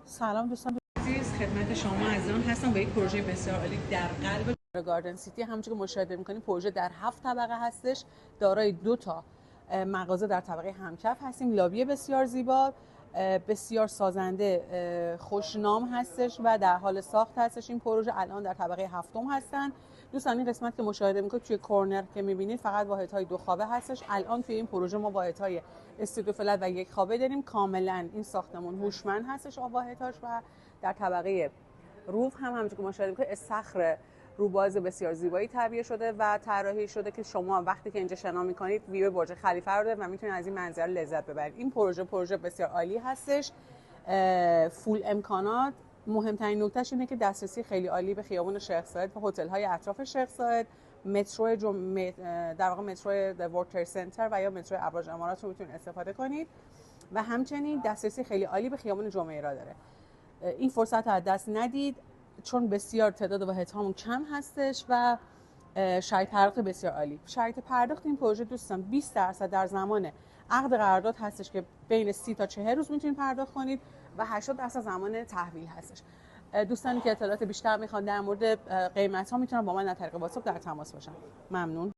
سلام دوستان، عزیز، خدمت شما عزیزان هستم با یک پروژه بسیار عالی در قلب گاردن سیتی. همونجور که مشاهده می‌کنید پروژه در 7 طبقه هستش، دارای 2 تا مغازه در طبقه همکف هستیم. لابی بسیار زیبا، بسیار سازنده، خوشنام هستش و در حال ساخت هستش. این پروژه الان در طبقه هفتم هستن. دوستان این قسمت که مشاهده میکنید توی کورنر که میبینید فقط واحدهای 2 خوابه هستش. الان توی این پروژه ما واحدهای استودیو فلت و 1 خوابه داریم. کاملا این ساختمون هوشمند هستش واحدهاش و در طبقه روف همونجور که مشاهده میکنید استخر روباز بسیار زیبایی تعبیه شده و طراحی شده که شما وقتی که اینجا شنا میکنید ویو برج خلیفه رو دارید و میتونید از این منظره لذت ببرید. این پروژه بسیار عالی هستش، فول امکانات. مهمترین نکتهش اینه که دسترسی خیلی عالی به خیابان شیخ زاید و هتل های اطراف شیخ زاید، مترو در واقع مترو ورلد ترید سنتر و یا مترو ابراج امارات رو میتونید استفاده کنید و همچنین دسترسی خیلی عالی به خیابان جمعه را داره. این فرصت رو از دست ندید چون بسیار تعداد واحدهامون کم هستش و شرایط پرداخت بسیار عالی. شرایط پرداخت این پروژه دوستان 20% در زمان عقد قرارداد هستش که بین 30 تا 40 روز میتونید پرداخت کنید و 80% زمان تحویل هستش. دوستانی که اطلاعات بیشتر میخوان در مورد قیمت ها میتونن با من از طریق واتساپ در تماس باشن. ممنون.